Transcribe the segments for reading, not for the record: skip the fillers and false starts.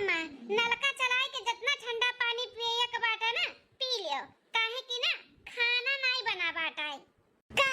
अम्मा नलका चलाए के जितना ठंडा पानी पिए के बाटे ना पी लियो, काहे कि ना खाना नहीं बना बाटे। का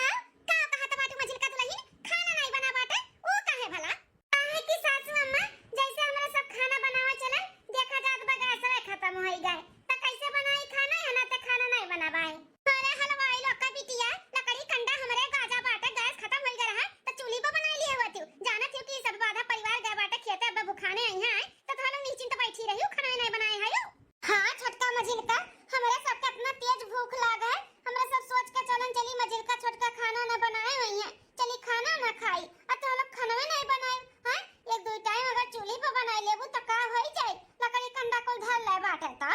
का कहत बाटे मझिलका दुल्हन, खाना नहीं बना बाटे ओ काहे भला? काहे कि सासू अम्मा जैसे हमरा सब खाना बनावे चले देखा जात बा गैस रे खत्म होई गए त कैसे बनाई खाना, है ना त खाना नहीं बनाबाई। अरे हलवाई लोग का बिटिया लकड़ी कंडा हमरे गाजा बाटे, गैस खत्म होई गए है त चूल्ही पे बनाई लिए होती। जाना थियो कि सब आधा परिवार गए बाटे खेते अब भूखाने आई है त थोड़ा निश्चिंत बैठी रही, खाना नहीं बनाए है। हां छोटका मझिलका हमरे सब के इतना तेज भूख लागा है, हमरा सब सोच के चलन चली मझिलका छोटका खाना ना बनाए हुई है, चली खाना ना खाई आ तो लोग खाना नहीं बनाए हैं। एक दो टाइम अगर चूल्ही पे बनाई लेबू त का होई जाए, लकड़ी कंडा को धर ले बाटे त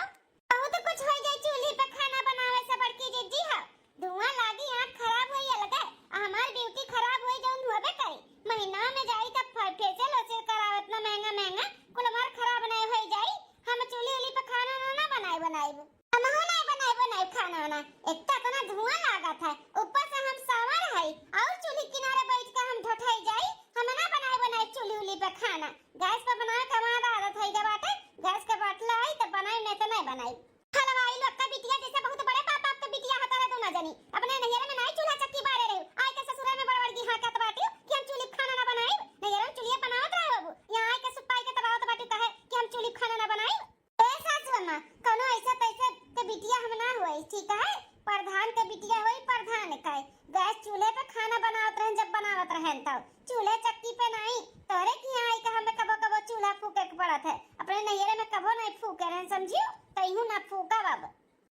बहुत कुछ होई जाए। चूल्ही पे खाना बनावे से बड़की जिद्दी है, धुआं लागी आंख खराब होई अलगे, हमार ड्यूटी खराब होई जौन होबे करी। महीना में जाई त फेशियल ओसे करावत ना महंगा महंगा कुल हमार खराब नहीं होई जाई। हम चूल्ही उली पे खाना ना बनाई हम हो नहीं बनाई खाना ना, इतना तो ना धुआं लागत है, ऊपर से हम सावर है और चूल्ही किनारे बैठ के हम ठठई जाई। हम ना बनाई चूल्ही उली पे खाना, गैस पे बनाए के हमारा आदत है के बाटे, गैस के बाटला आई त बनाई नहीं तो नहीं बनाई। हलवाई लोग का बिटिया जैसे बहुत बड़े बाप बाप के बिटिया हतारे दो ना जनी, अपने नैहर में नहीं चूल्हा चक्की बारे रहे आए के ससुराल में बड़बड़ की हाकत बाटी कि हम चूल्ही खाना ना बनाई। नैहर में चूल्ही बनावत रहे बाबू, यहां आए के सुपाई के तबावत बाटी कहे कि हम चूल्ही खाना ना बनाई। ए सासू अम्मा कोनो ऐसा तैसे के बिटिया हम ना होई, ठीक है? प्रधान के बिटिया होई प्रधान के गैस चूल्हे पे खाना बनावत रहन, जब बनावत रहन तब चूल्हे चक्की पे नहीं। तोरे की आई के हमें कबो कबो चूल्हा फूके के पड़त है, अपने नैहर में कबो नहीं फूके रहन, समझियो तइहू ना फूका बाबा।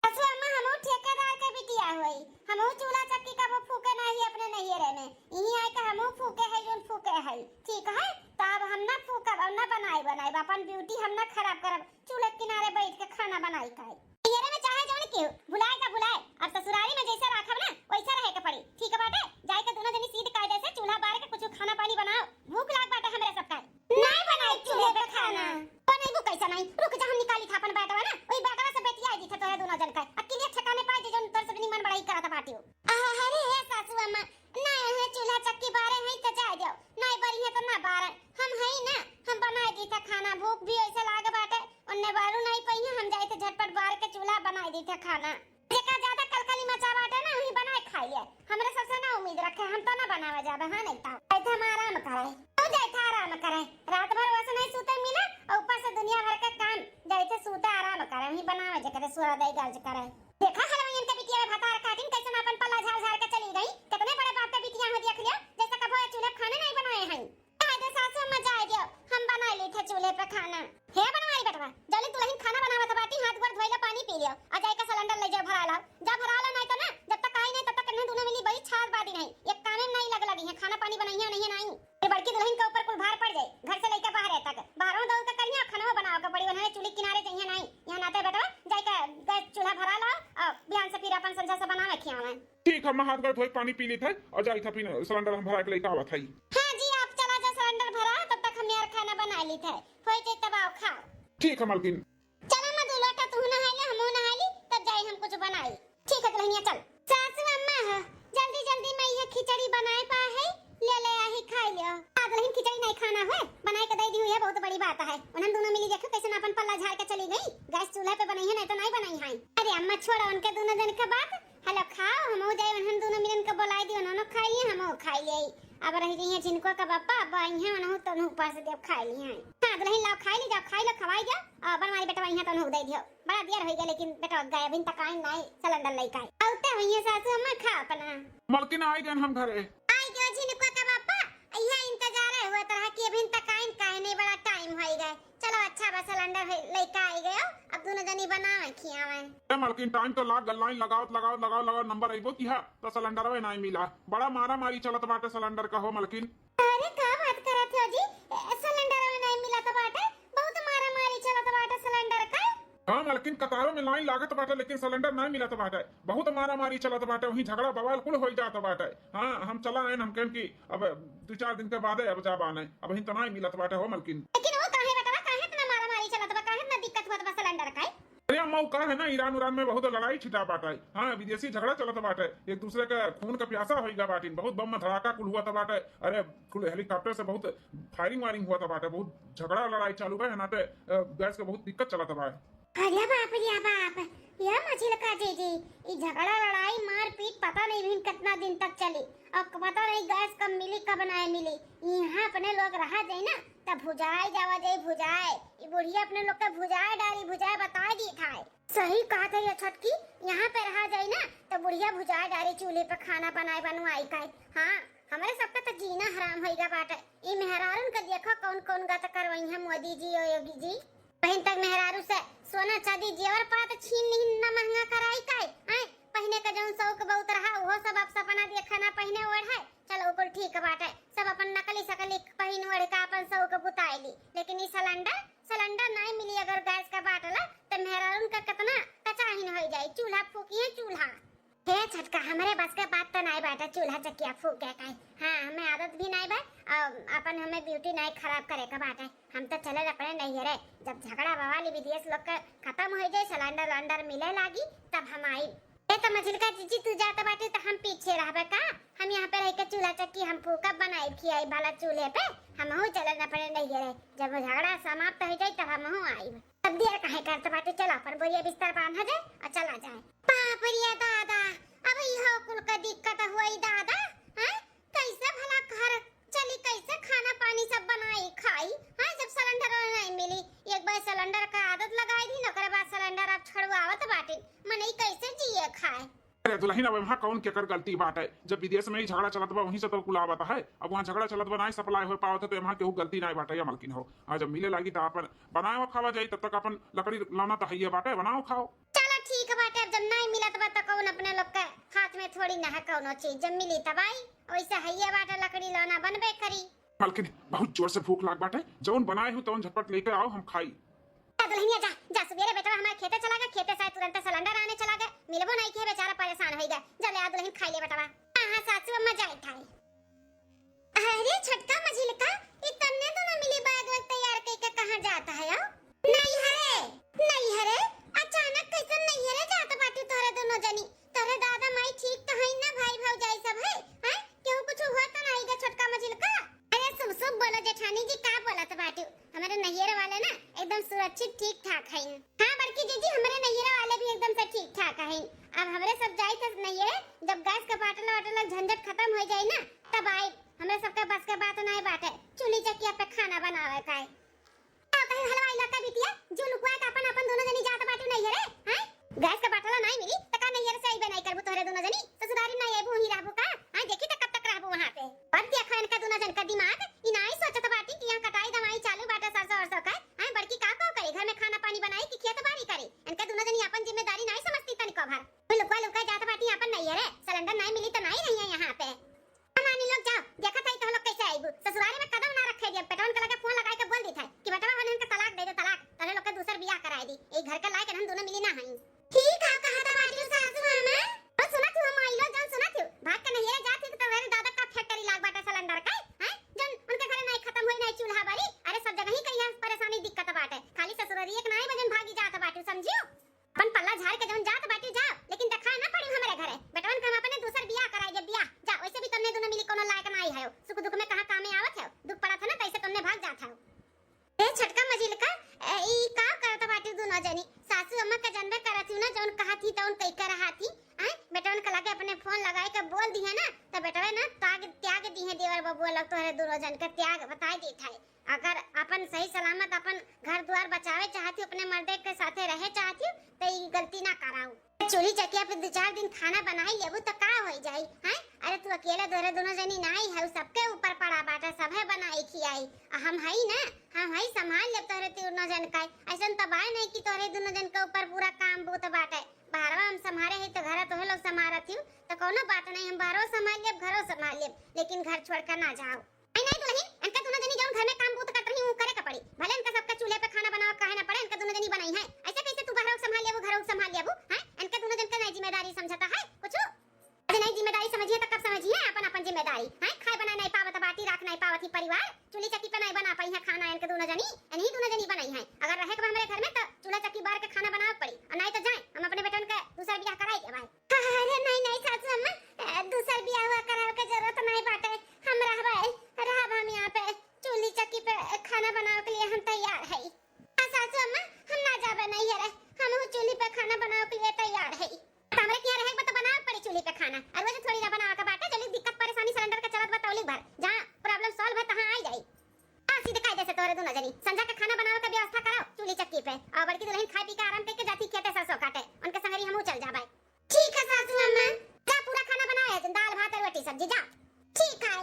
सासू अम्मा हमहू ठेकेदार के बिटिया होई, हमहू चूल्हा चक्की कबो फूके नहीं अपने नैहर में, यही आई के हमहू फूके है जोन फूके है, ठीक है? तब हम ना फूकब और ना बनाई अपन ब्यूटी हम ना खराब करब, चूल्हे किनारे बैठ के खाना बनाई खाई। नैहर में चाहे जौन क्यों बुलाए और ससुराली में जैसे राखब ना वैसा रहे के पड़ी, ठीक है बाटे? जाए के दोनों जनी सीध कायदे से चूल्हा बार के कुछ खाना पानी बनाओ, भूख लाग बाटे हमरे सब का नहीं बनाई चूल्हे पे खाना। और नहीं भूख कैसा नहीं, रुक जा हम निकाली था अपन बैठवा ना ओई बैठवा से बैठी आई दिखे तोरे दोनों जन का अकेले ठिकाने पाए जे जोन तोर सबनी मन बड़ाई करत बाटियो। अरे हे सासू अम्मा नहीं है चूल्हा चक्की बारे है त जाए दियो, नहीं बरी है त ना बारे हम है ना, हम बनाए दी था खाना, भूख भी ऐसा लाग बाटे ओन्ने बारू नहीं पई हम जाए त झटपट बार के चूल्हा बनाई दी था खाना। जेका ज्यादा कलकली मचा बाटे ना वही बनाए खाई ले, हमरे सबसे ना उम्मीद रखे, हम तो ना बनावे जाबे। हां नहीं ता ऐसे हम आराम करे तो जाए था आराम करे, रात भर वैसे नहीं सूते मिले और ऊपर से दुनिया भर के काम जाए सूते आराम करे, वही बनावे जे करे सुरा दई गाल जे करे। देखा हलवाईन के बिटिया भतार काटिन कैसे अपन पल्ला झाड़ के चली गई, कितने बड़े बाप के बिटिया हो देख लिया जैसे कबो चूल्हे खाने नहीं बनाए हैं। आए सासू अम्मा जाए दियो हम बना ली थे चूल्हे पे खाना, हे बनवाई बेटवा जल्दी दुल्हन खाना बनावत बाटी, हाथ गोड़ धोइला पानी पी लियो आ जाए का सिलेंडर ले जा भरा ला, जा भरा ला नहीं तो ना जब तक आई नहीं तब तक नहीं दोनों मिली बड़ी छात बादी नहीं, एक काम में नहीं लगी है, खाना पानी बनाई है नहीं ये बड़की दुल्हन के ऊपर कुल भार पड़ जाए, घर से लेकर बाहर तक बाहरों दौड़ के करिया खाना बनाओ के पड़ी बनाने चूल्हे किनारे चाहिए नहीं, यहां नाते बेटा जाए का गैस चूल्हा भरा ला और बिहान से फिर अपन संझा से बनावे खियावे। ठीक है, मैं हाथ गोड़ धोई पानी पी ली था और जाई था फिर सिलेंडर हम भरा के लेके आवत हई। हां जी आप चला जा सिलेंडर भरा तब तक हम यार खाना बना ली थे, होई जे तब आओ खाओ। ठीक है मालकिन। चलो मैं दुलोटा तू नहाइले हमहू नहाइली तब जाई हम कुछ बनाई, ठीक है दुल्हनिया चल। सासू अम्मा है जल्दी मैं ये खिचड़ी बनाए पा है ले आही खाई लियो। आज दुल्हन खिचड़ी नहीं खाना है बनाए के दे दी हुई है, बहुत बड़ी बात है। उन्हन दोनों मिली देखो कैसे अपन पल्ला झाड़ के चली गई, गैस चूल्हे पे बनाई है नहीं तो नहीं बनाई है। अरे अम्मा छोड़ो उनके दोनों जन के बात, हेलो खाओ हमहू जाए उन्हन दोनों मिलन के बुलाई दी, उन्होंने खाई लिए हमहू खाई लिए, अब रह गई है जिनको का बापा अब आई है उन्होंने तो ऊपर से देव खाई ली है। हां दुल्हन लाओ खाई ली, जाओ खाई लो खवाई जा और बनवारी बेटा वही है तो दे दियो, बड़ा देर हो गया लेकिन बेटा गए बिन तक आई नहीं सिलेंडर लेके आई औते वही सासू अम्मा खा अपना। मालकिन आई गन हम घरे आई गयो जिनको का बापा यहां इंतजार है हुआ तरह के बिन तक आई काहे नहीं, बड़ा टाइम हो गया, चलो अच्छा बस सिलेंडर लेके आई गयो अब दोनों जनी बनावे खियावे। ए मालकिन टाइम तो लाग लाइन लगाओ नंबर आइबो की है तो सिलेंडर में नहीं मिला, बड़ा मारा मारी चलत बाटे सिलेंडर का हो मालकिन। अरे का बात करत हो जी, सिलेंडर में नहीं मिला तो बाटे बहुत मारा मारी चलत बाटे सिलेंडर का। हां मालकिन कतारों में लाइन लागत बाटे लेकिन सिलेंडर नहीं मिलत बाटे, बहुत मारा मारी चलत बाटे, वही झगड़ा बवाल कुल हो जात बाटे। हां हम चला आए हम कहन की अब 2-4 दिन के बाद अब जा बाने अब ही तो नहीं मिलत बाटे हो मालकिन। लेकिन वो काहे बेटा काहे इतना मारा मारी चलत बा, काहे इतना दिक्कत होत बा सिलेंडर का? अरे मऊ का है ना, ईरान उरान में बहुत लड़ाई छिटा बाटा है। हाँ, विदेशी झगड़ा चलत बाटे, एक दूसरे का खून का प्यासा होइगा बाटिन, बहुत बम धड़ाका कुल हुआ था बाटे। अरे कुल हेलीकॉप्टर से बहुत फायरिंग वायरिंग हुआ था बाटे, बहुत झगड़ा लड़ाई चालू है नाते गैस के बहुत दिक्कत चलत बा। अरे बाप रे बाप, यह मछली का जी ये झगड़ा लड़ाई मार पीट पता नहीं भी कितना दिन तक चली, और पता नहीं गैस कब मिली कब ना मिली। यहाँ अपने लोग रहा जाए ना तब भुजाए जावा जाए, भुजाए ये बुढ़िया अपने लोग का भुजाए डाली, भुजाए बता दी था। सही कहा था ये छटकी, यहाँ पे रहा जाए ना तो बुढ़िया भुजाए डाली, चूल्हे पे खाना बनाए बनवाई का। हाँ, हमारे सबका तो जीना हराम होइगा बाटे। ये मेहरारून का देखो कौन कौन गत करवाई है मोदी जी और योगी जी। बहन तक मेहरारू से सोना चांदी जेवर पात छीन नहीं ना महंगा कराई काय। आए पहने का जौन शौक बहुत रहा वो सब आप सपना देखा ना पहने ओढ़ है, चलो ऊपर ठीक बाटे, सब अपन नकली सकली पहन ओढ़ का अपन शौक बुताईली। लेकिन ये सिलेंडर नहीं मिली अगर गैस का बाटला तो मेहरारून का कितना कचाहिन हो जाए। चूल्हा फूकिए चूल्हा, हे छटका हमारे बस के बात तो नहीं बाटा, चूल्हा चकिया फूक गया काय। हाँ, हमें आदत भी नहीं बा, अपन हमें ब्यूटी नहीं खराब करे का बाटा। हम तो चले अपने नहीं रे, जब झगड़ा बवाली विदेश लोग का खत्म हो जाए, सिलेंडर वलेंडर मिले लागी तब हम आई। ए तो मछली का जीजी तू जाता बाटे तो हम पीछे रहबे का, हम यहाँ पे रह के चूल्हा चक्की हम फूका बनाई खियाई वाला चूल्हे पे हम हो चले न पड़े नहीं रे। जब झगड़ा समाप्त हो जाए तब हम हो आई। तब देर काहे करते बाटे, चलो अपन बोरिया बिस्तर बांधा जाए और चला जाए। बाप रे दादा, अब इहो कुल का दिक्कत हुई दादा। हैं कैसे भला घर चली, कैसे खाना पानी सब बनाई खाई। हां, जब सिलेंडर नहीं मिली, एक बार सिलेंडर का आदत लगाई दी, ओकरे बाद सिलेंडर अब छड़वावत बाटे, मने कैसे जिए खाए। अरे दुल्हन, अब वहाँ कौन केकर गलती बात है, जब विदेश में ही झगड़ा चलत बा वहीं से तो कुल आवत है। अब वहाँ झगड़ा चलत बा नहीं सप्लाई हो पावत है तो यहाँ केहू गलती नहीं बाटे या मलकिन हो। आज जब मिले लागी तो अपन बनाओ खावा जाई, तब तक अपन लकड़ी लाना तो है बाटे, बनाओ खाओ। चलो ठीक बाटे, अब जब नहीं मिला तो कौन अपने लोग के हाथ में थोड़ी ना है कौनो चीज, जब मिली तब आई। वैसे है बाटे लकड़ी लाना बनबे करी। मलकिन बहुत जोर से भूख लाग बाटे, जौन बनाए हो तौन झटपट लेके आओ हम खाई। दुल्हनिया जा जा सवेरे बेटा हमारे खेते चला गया, खेते से तुरंत सिलेंडर आने चला गया, मिलबो नहीं किया, बेचारा परेशान हो गया। जब याद दुल्हन खाई ले बेटा। हां सासू अम्मा जाए थाई। अरे छटका मझिलका इतने तो ना मिली, बैग वैग तैयार करके कहां जाता है? नहीं हरे अचानक कैसे नहीं हरे जात बाटी तोरे दोनों जनी। तोरे दादा माई ठीक तो है ना, भाई भौजाई सब है? हैं क्यों कुछ हुआ तो नहीं गे छटका मझिलका? अरे सुब बोलो जेठानी जी, का बोलत बाटी? हमारे नैयर वाले ना एकदम सुरक्षित ठीक ठाक है। हाँ बड़की जीजी, हमारे नैयर वाले भी एकदम से ठीक ठाक है। अब हमारे सब जाए थे नैयर, जब गैस का बाटला वाटला झंझट खत्म हो जाए ना तब आए। हमारे सबके बस के बात नहीं बाटे, चूल्ही चकिया पे खाना बनावे का है। कहीं हलवा इलाका बिटिया जो लुकवा का अपन दोनों जनी जात बाटी नैयर है। हैं गैस का बाटला नहीं मिली त का नैयर से आइबे नहीं करबो तोरे दोनों जनी, ससुरारी नहीं आइबो ही रहबो का? हां देखी त कब तक रहबो वहां पे? और देखा इनका दोनों जन का दिमाग ई नहीं सोचत बाटी कि यहां कटाई दवाई चालू बाटे सरसों और का। हां बड़की का करे घर में खाना पानी बनाई कि खेत बाड़ी करे? इनका दोनों जनी अपन जिम्मेदारी नहीं समझती तनिको भर। कोई लुकवा जात बाटी अपन नैयर है, सिलेंडर नहीं मिली तो नहीं रही है यहां पे। नानी लोग जाओ, देखा था तो लोग कैसे आइबो। ससुरारी में कदम ना रखे दिया, पेटोन के लगे फोन लगा के बोल दी था कि बेटा वाले इनका तलाक दे दे, तलाक तले लोग के दूसर बियाह कराई दी। एक घर के लायक हम दोनों मिली ना हई। ठीक है कहा था बाटी सासू मामा, और सुना तू हम आइलो जान सुना तू भाग के नहीं जाती तो मेरे दादा का फैक्ट्री लाग बाटा सिलेंडर का है जन उनके घर नहीं खत्म होई नहीं चूल्हा बारी। अरे सब जगह ही कहीं परेशानी दिक्कत बाटे, खाली ससुरारी एक नहीं बजन भागी जात बाटी, समझियो? अपन पल्ला झाड़ के जन जात बाटी जाओ, लेकिन दिखाए ना पड़ी हमारे घरे बेटवन के हम अपने दूसर बियाह कराई जब बियाह जा। वैसे भी तुमने दोनों मिली कोनो लायक नहीं है, सुख दुख में कहां काम में आवत है, दुख पड़ा था ना तैसे तुमने भाग जात है। ए छटका मझिलका ई का करत बाटी दोनों जनी? सासू अम्मा का जनबे करत हूं ना, जौन कहा थी तौन कई कर रहा थी। हैं बेटवन के लगे अपने फोन लगाए के बोल दी है ना तो बेटवे ना त्याग दी है देवर बबुआ लोग तोहरे दोनों जन के त्याग बताई दी था। अगर अपन सही सलामत अपन घर द्वार बचावे चाहती, अपने मर्दे के साथे रहे चाहती तो ये गलती ना कराऊ। चूल्ही चकिया पे 2-4 दिन खाना बनाई लेबू तो का हो जाई? हैं अरे तू अकेले दोरे दोनों जनी नहीं है, सबके ऊपर पड़ा बाटा, सबे बनाई खियाई। हम हई ना, हम हई संभाल ले तोरे दोनों जन का। ऐसन तबाय नहीं कि तोरे दोनों जन के ऊपर पूरा काम बूत बाटे। बाहरवा हम संभारे है तो घर तो लोग संभारत हूं तो कोनो बात नहीं, हम बाहरों संभाल लेब घरों संभाल लेब, लेकिन घर छोड़ कर ना जाओ। नहीं दुल्हन, इनका दोनों जनी जौन घर में काम बूत करत रही हूं करे का पड़ी, भले इनका सबका चूल्हे पे खाना बनावा काहे ना पड़े, इनका दोनों जनी बनाई है। ऐसे कैसे तू बाहरों संभाल लेबू घरों संभाल लेबू? हैं इनका दोनों जन का नहीं जिम्मेदारी समझता है कुछ? अरे नहीं जिम्मेदारी समझिए तो कब समझिए अपन अपन जिम्मेदारी? हैं खाए बना नहीं पावत बाटी राख नहीं पावत ही परिवार, चूल्ही चक्की पे नहीं बना पाई है खाना, इनके दोनों जनी इन्हीं दोनों जनी बनाई है। अगर रहे के हमारे घर में तो चूल्हा चक्की बार के खाना बनाओ पड़ी और नहीं तो जाए हम अपने बेटन का दूसरा बियाह कराई के भाई। अरे नहीं सासू अम्मा दूसरा बियाह हुआ करावे के जरूरत नहीं बाटे। हम रहब हम यहाँ पे चूल्ही चक्की पे खाना बनावे के लिए हम तैयार है। सासू अम्मा हम ना जाबे नहीं है, हम चूल्ही पे खाना बनावे के लिए तैयार है। हमरे के रहे तो बनावे पड़ी चूल्ही पे खाना और वो थोड़ी ना बनावे के बाटे। जल्दी दिक्कत परेशानी सिलेंडर के चलत बतावली भर जहां प्रॉब्लम सॉल्व है तहां आई जाई। सीधे कायदे से तोरे दोनों जनी संजा के खाना बनावे के व्यवस्था कराओ चूल्ही चक्की पे और बड़की दुल्हन खाए पी के आराम करके जाती खेते सरसों काटे उनके संगरी हमहू चल जाबे। ठीक है सासू अम्मा, जा पूरा खाना बनाए दाल भात रोटी सब्जी जा। ठीक है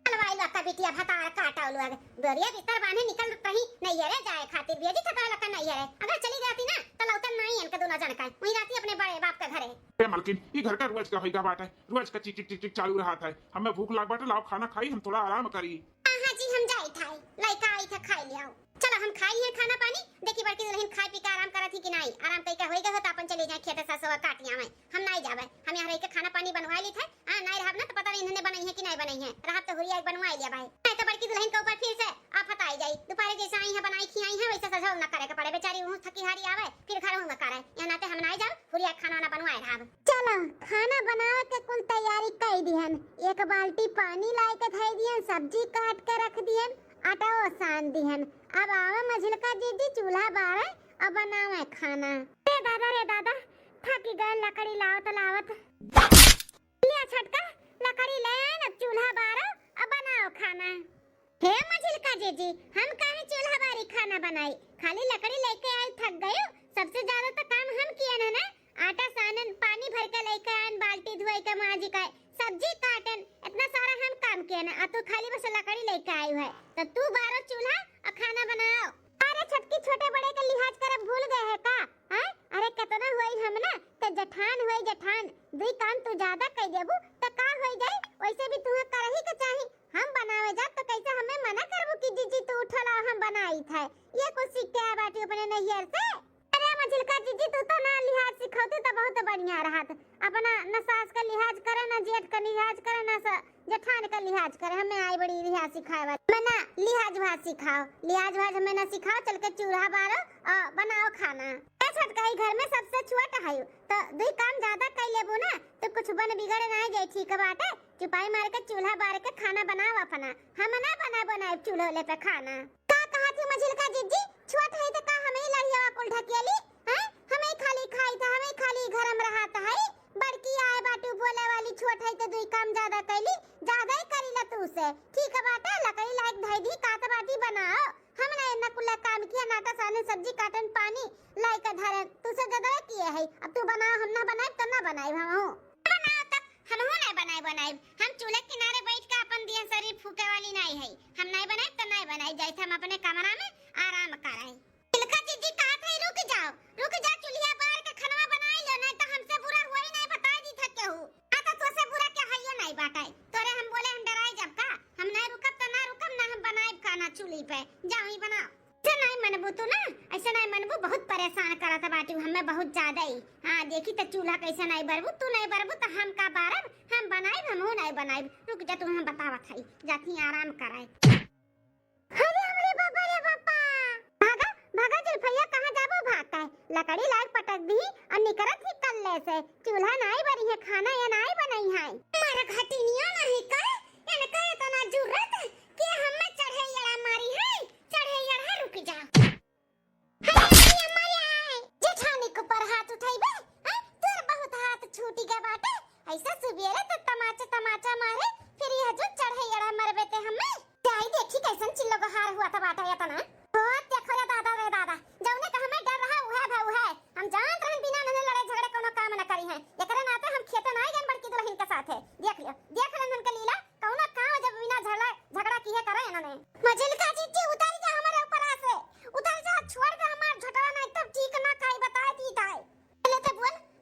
हलवाई लका बिटिया भतार काटा लोग बोरिया बिस्तर बांधे निकल रही नहीं है रे जाए खातिर बियाजी थका लका नहीं है। अगर चली जाती ना तो लौटन नहीं इनके दोनों जन का वही जाती अपने बड़े बाप के घरे। ए मालकिन ई घर का रोज का होइगा बाटे, रोज का चिक चिक चिक चालू रहा था। हमें भूख लाग बाटे, लाओ खाना खाई हम थोड़ा आराम करी। हां जी हम जाई थाई लइका आई था खाई लियाओ। चलो हम खाई है खाना पानी देखी बड़की दुल्हन खाए पी के आराम करत ही कि नहीं। आराम कई का होई गए तो अपन चले जाए खेते सरसों काटिया में। हम नहीं जावे, हम यहां रह के खाना पानी बनवा ली थे। हां नहीं रहब ना तो पता नहीं इन्होंने बनाई है कि नहीं बनाई है। रहब तो हुरिया बनवा लिया भाई। नहीं तो बड़की दुल्हन के ऊपर फिर से आफत आई जाई। दोपहर जैसा आई है बनाई खियाई है वैसे सजल ना करे के पड़े बेचारी वो थकी हारी आवे फिर घर में करे। यहां नाते हम नहीं जाब हुरिया खाना ना बनवाए रहब। चलो खाना बनावे के कुल तैयारी कर दिहन। एक बाल्टी पानी लाए के धई दिहन, सब्जी काट के रख दिहन, आटा वो सान दिहन। अब आवे मझिलका दीदी चूल्हा बारे अब बनावे खाना। रे दादा थकी गए लकड़ी लाओ तो लावत लिया छटका लकड़ी ले अब चूल्हा बारो अब बनाओ खाना। हे मझिलका जीजी हम काहे चूल्हा बारी खाना बनाई, खाली लकड़ी लेके आई थक गयो। सबसे ज्यादा तो काम हम किए ना, आटा सानन पानी भर के लेके आन बाल्टी धोई के माजी का सब्जी काटन इतना सारा हम काम किए ना। तू खाली बस लकड़ी लेके आई है तो तू बारो चूल्हा और खाना बनाओ। अरे छटकी छोटे बड़े का लिहाज करब भूल गए है का? हां अरे कितना होई हम ना तो जठान होई जठान दुई काम तू ज्यादा कह देबू तो का होई जाए। वैसे भी तू करही के चाही हम बनावे जा तो कैसे हमें मना करबू कि जीजी तू उठला हम बनाई थे। ये कुछ सीख के बाटी अपने नैहर से। अरे मझिलका जीजी तू तो ना लिहाज सिखौती तो बहुत बढ़िया रहत। अपना न सास का लिहाज करे न जेठ का लिहाज करे न जठान का लिहाज करे। हमें आई बड़ी लिहाज सिखाए वाली मैं ना लिहाज भात सिखाओ। लिहाज भात हमें ना सिखाओ, चल के चूल्हा बारो और बनाओ खाना। छटका घर में सबसे छोट है तो दुई काम ज्यादा कर लेबू ना तो कुछ बन बिगड़ ना जाए। ठीक बाटे चुपाई मार के चूल्हा बार के खाना बनाओ अपना। हम ना बनाए चूल्हे पे खाना। का कहा थी मझिलका जीजी छोट है तो का हमें लड़िया कुल ढकेली हैं? हमें खाली खाई था, हमें खाली घर में रहता है। बड़की आए बाटू बोले वाली छोट है तो दुई काम ज्यादा कैली ज्यादा ही करीला तू से। ठीक बाटे लकड़ी लायक धई दी काट बाटी बनाओ। हम ना इतना कुल काम किया नाटा साने सब्जी काटन पानी लायक धरे तू से ज्यादा किए है। अब तू बनाओ हम ना बनाए तो ना बनाए हम बनाओ तक हम हो नहीं बनाए हम चूल्हे किनारे बैठ के अपन दिया शरीर फूके वाली नहीं है। हम नहीं बनाए तो नहीं बनाए जाए हम अपने कमरा में आराम कराए। तिलका जीजी कहा था रुक जा चूल्हा बाहर के खाना बनाई लो नहीं तो हमसे बुरा हुआ ही नहीं बता दी था केहू। आता तो से बुरा क्या है नहीं बाटाई तोरे हम बोले हम डराई जब का हम नहीं रुकब तो ना रुकब ना हम बनाए खाना चूल्ही पे जाओ ही बनाओ। ऐसे नहीं मनबू तू ना ऐसे नहीं मनबू बहुत परेशान करत बाटी हमें बहुत ज्यादा ही। हां देखी तो चूल्हा कैसे नहीं बरबू तू नहीं बरबू तो हम का बारब हम बनाई हम हो नहीं बनाई। रुक जा तू हम बतावत हई जाती आराम कराए। अरे हमरे बाबा रे बाबा भागा चल भैया कहां जाबो भागता है। लकड़ी लायक पटक दी और निकरत ही कल्ले से चूल्हा नहीं बरी है खाना या नहीं बनाई है। मारा घटिनिया नहीं का इनका इतना जरूरत कि हम चढ़े यड़ा मारी है चढ़े यड़ा रुक जा। हाय हमारे आए जेठानी को पर हाथ उठाइबे तोर बहुत हाथ छूटी के बाटे ऐसा सुबेरे तो तमाचा मारे फिर यह जो चढ़े यड़ा मरबे ते हमें जाई देखी कैसन चिल्लो को हार हुआ था बाटा या तना बहुत देखो रे दादा जौने का हमें डर रहा उहे है हम जानत रहन बिना नने लड़ाई झगड़े कोनो काम न करी है। एकरे नाते हम खेते नहीं गन बड़की दुल्हन के साथ है देख लेन के लीला कौनो काम जब बिना झगड़ा किए करे इन्होंने। मझिलका जीजी उतार जा हमारे ऊपर से उतार जा छोड़ दे हमार झटवा नहीं तब ठीक ना काई बताए दी ताई।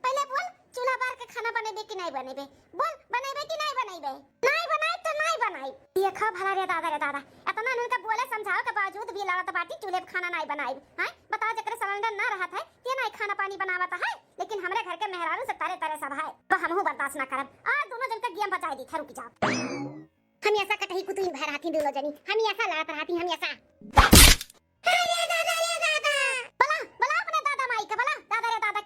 पहले बोल चूल्हा बार के खाना बनेबे कि नहीं बनेबे बोल बनेबे कि नहीं बनेबे। नहीं बनाए तो नहीं बनाए ये खा भला रे दादा इतना उनका बोले समझाओ के बावजूद भी लड़त बाटी चूल्हे पे खाना नहीं बनाए हैं। बताओ जकरे सिलेंडर ना रहत है ते नहीं खाना पानी बनावत है लेकिन हमरे घर के मेहरारू से तरह सब है तो हमहू बर्दाश्त ना करब। आ दोनों जन के गेम बचाई दी था रुक जा। हम ऐसा कटही कुतुई भर हाथी दोनों जनी हम ऐसा लड़त रहती हम ऐसा। अरे दादा बला अपने दादा माई के बला दादा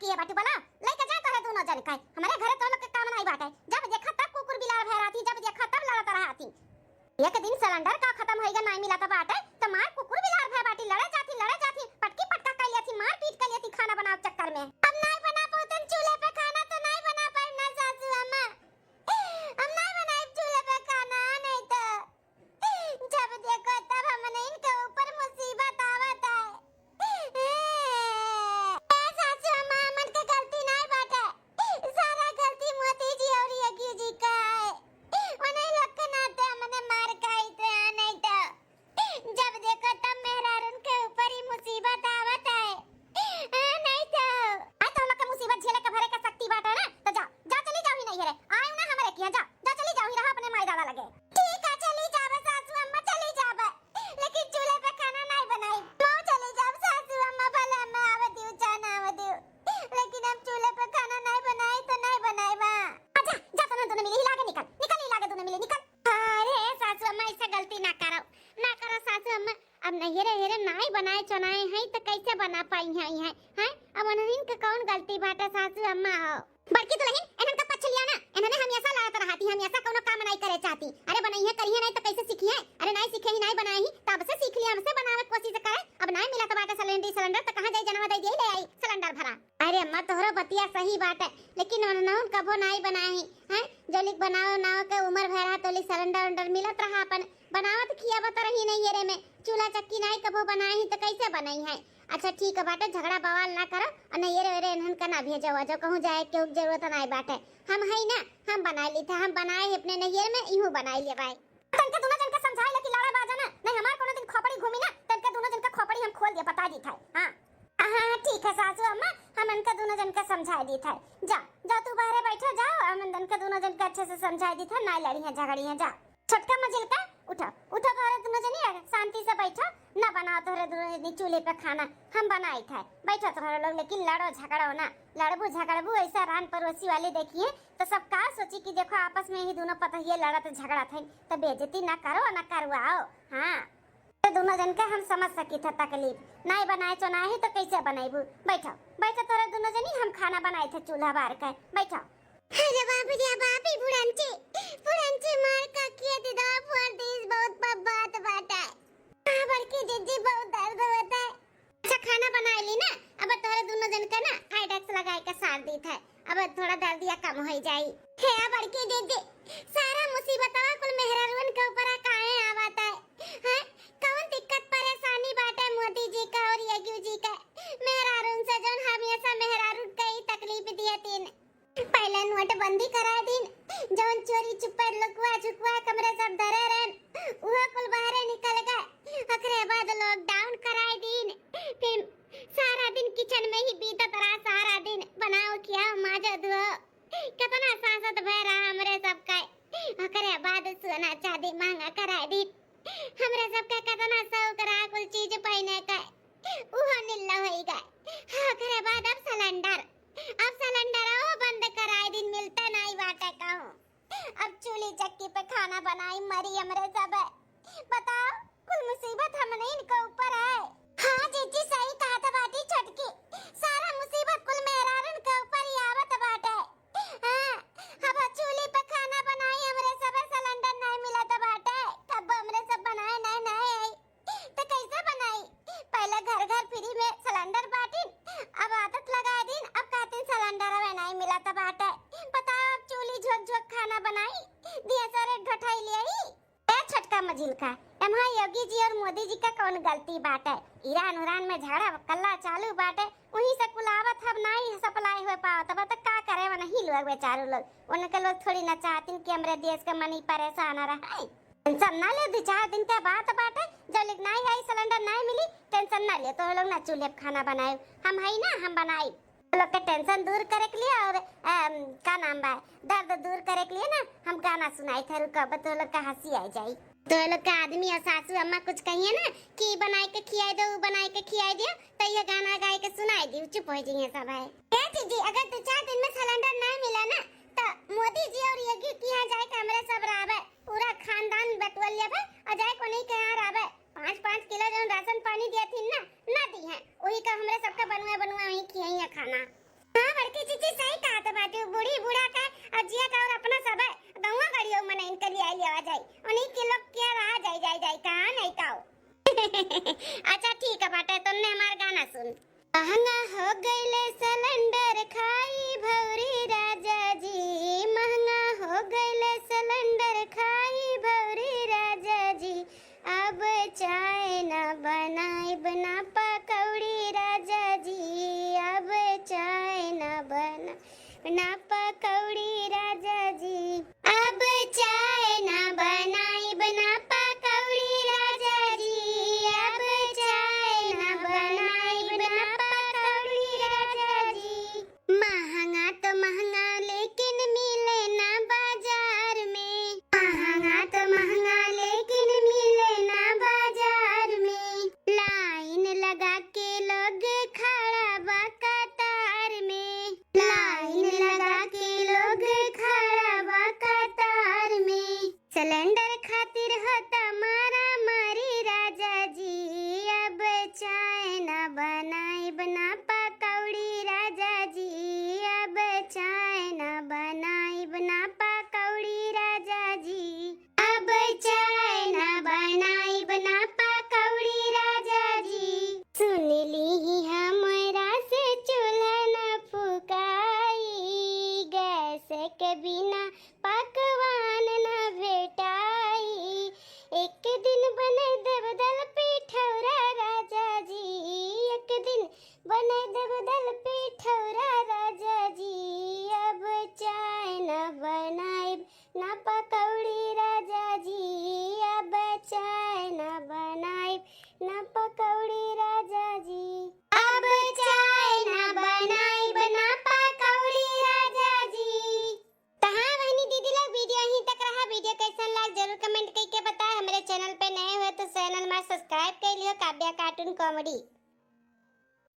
बना पाई हैं हैं अब उन्हें के कौन गलती बाटे सासू अम्मा हो बड़की दुल्हन एनन का पछलिया ना एनने हमेशा लागत रहती हमेशा कोनो काम नहीं करे चाहती अरे बनइए करिए नहीं तो कैसे सीखिए अरे नहीं सीखे ही नहीं बनाई तब से सीख लिया हमसे बनावे कोशिश करे अब नहीं मिला तो बाटे सिलेंडर तो कहां जाई जनवा दे दे ले आई सिलेंडर भरा अरे अम्मा तोहरा बतिया सही बात है लेकिन उन्होंने कबो नहीं बनाई हैं जोलिक बनाओ ना के उम्र भरा तोली सिलेंडर मिलत रहा अपन बनावत खिया बता रही नहीं रे में चूल्हा चक्की नहीं कबो बनाई तो कैसे बनाई है अच्छा ठीक है बाटे झगड़ा बवाल ना करो और नहीं रे इन्हन का ना भेजो जो कहूं जाए के जरूरत नहीं बाटे हम है ना हम बना ली था हम बनाए अपने नैयर में इहू बनाई ले भाई तनका दोनों जन का समझाए ला कि लड़ा बाजा ना नहीं हमार कोनो दिन खोपड़ी घूमी ना तनका दोनों जन का खोपड़ी हम खोल दे बता दी था हां हां ठीक है सासू अम्मा हम इनका दोनों जन का समझा दी था जा जा तू बाहर बैठो जाओ हम इनका दोनों जन का अच्छे से समझा दी था ना लड़ी है झगड़ी है जा छोटका मजिल का उठो उठो तोरे दोनों जनी शांति से बैठो ना बनाओ तोरे दोनों जनी चूल्हे पे खाना हम बनाई था बैठो तोरे लोग लेकिन लड़ो झगड़ो ना लड़बू झगड़बू ऐसा रान पड़ोसी वाले देखिए तो सब का सोची कि देखो आपस में ही दोनों पता ये लड़ा तो झगड़ा थे तो बेइज्जती ना करो ना करवाओ हां तो दोनों जन का हम समझ सकी था तकलीफ नहीं बनाए तो नहीं तो कैसे बनाईबू बैठो बैठो तोरे दोनों जनी हम खाना बनाए थे चूल्हा बार के बैठो अरे बापी बुढ़ंची मार का किए थे दवा फुर दीस बहुत बात बाटा हां बड़की जीजी बहुत दर्द होता है अच्छा खाना बना ली ना अब तोरे दोनों जन का ना आइडेक्स लगाए के सार दी था अब थोड़ा दर्दिया कम हो जाई हे बड़की जीजी सारा मुसीबतवा कुल मेहरारून के ऊपर काहे आवता है हैं कौन दिक्कत परेशानी बाटे मोदी जी का और यज्ञ जी का मेहरारून से जौन हमेशा मेहरारून कई तकलीफ दिए तीन पहले नोटबंदी करा दिन जौन चोरी चुपे लुकवा झुकवा कमरे सब धरे रहन वो कुल बाहर निकल गए ओकरे बाद लॉकडाउन कराए दिन फिर सारा दिन किचन में ही बीतत रहा सारा दिन बनाओ क्या माजा धो कितना सांसत भय रहा हमरे सब का ओकरे बाद सोना चांदी महंगा कराए दिन हमरे सब का कितना शौक रहा कुल चीज पहने का वो नीला होई गए ओकरे बाद अब सिलेंडर बंद कराए दिन मिलता नहीं बाटे कहूं अब चूल्ही चक्की पे खाना बनाई मरी हमरे सब बताओ कुल मुसीबत हमने इनके ऊपर है हां जीजी सही कहा था बाटी छटकी सारा मुसीबत कुल मेहरारन के ऊपर ही आवत बाटे हां अब चूल्ही पे खाना बनाई हमरे सब सिलेंडर नहीं मिला था बाटे कब हमरे सब बनाए नहीं तो कैसे बनाई पहले घर फ्री में सिलेंडर बाटी अब आदत लगा दिन अब कहते सिलेंडर में नहीं मिला था बाटे बताओ अब चूल्ही झोक खाना बनाई दिया सारे ढठाई ले आई छटका मझिल का एमा योगी जी और मोदी जी का कौन गलती बात है ईरान में झगड़ा कल्ला चालू बाटे वही से कुलावत हम नहीं सप्लाई हो पाओ तब तक का करे वो नहीं लोग बेचारू लोग उनके लोग थोड़ी ना चाहती कि हमरे देश का मनी परेशान रहे टेंशन ना ले 2-4 दिन के बात बाटे जब लिख नहीं आई सिलेंडर नहीं मिली टेंशन ना ले तो लोग ना चूल्हे पे खाना बनाए हम है ना हम बनाई लोग के टेंशन दूर करे के लिए और का नाम बा दर्द दूर करे के लिए ना हम गाना सुनाई थे रुका तो लोग का हंसी आ जाई तो लोग का आदमी और सासू अम्मा कुछ कहिए ना कि बनाए के खियाई दो बनाए के खियाई दियो तो ये गाना गाए के सुनाई दी चुप हो जाइए सब है ए जीजी अगर 2-4 दिन में सिलेंडर नहीं मिला ना तो मोदी जी और योगी के यहाँ जाए के हमरे सब रावे पूरा खानदान बटवल लेबे और जाए को नहीं के यहाँ रावे 5-5 किलो जो राशन पानी दिया थी ना दी है वही का हमरे सबका बनवा वही खियाई है खाना हां बड़की जीजी सही कहा तो बात बूढ़ी बूढ़ा का अजिया का और अपना सब है गौवा गड़ियो मने इनके लिए आई लेवा जाई उन्हीं के लोग क्या रहा जाई कहां नहीं काओ अच्छा ठीक है बाटे तुमने हमारा गाना सुन महंगा हो गईले सिलेंडर खाई भौरी राजा जी महंगा हो गईले सिलेंडर खाई भौरी राजा जी अब चाय ना बनाई बना पकौड़ी राजा जी अब चाय ना बना पकौड़ी राजा जी अब चाय ना बनाई बना पकौड़ी राजा जी अब चाय ना बनाई बना पकौड़ी राजा जी महंगा तो महंगा लेकिन मिले ना बाजार में महंगा तो महंगा लेकिन मिले ना बाजार में लाइन लगा के लोग खड़ा बा कतार में लाइन लगा पकौड़ी राजा जी, अब चाय न बनाइब, न पकौड़ी राजा जी, अब चाय न बनाइब, न पकौड़ी राजा जी। तहाँ वहनी दीदी लोग वीडियो यहीं तक रहा। वीडियो कैसा लगा जरूर कमेंट करके बताएं। हमारे चैनल पे नए हुए तो चैनल में सब्सक्राइब कर लियो काव्या कार्टून कॉमेडी।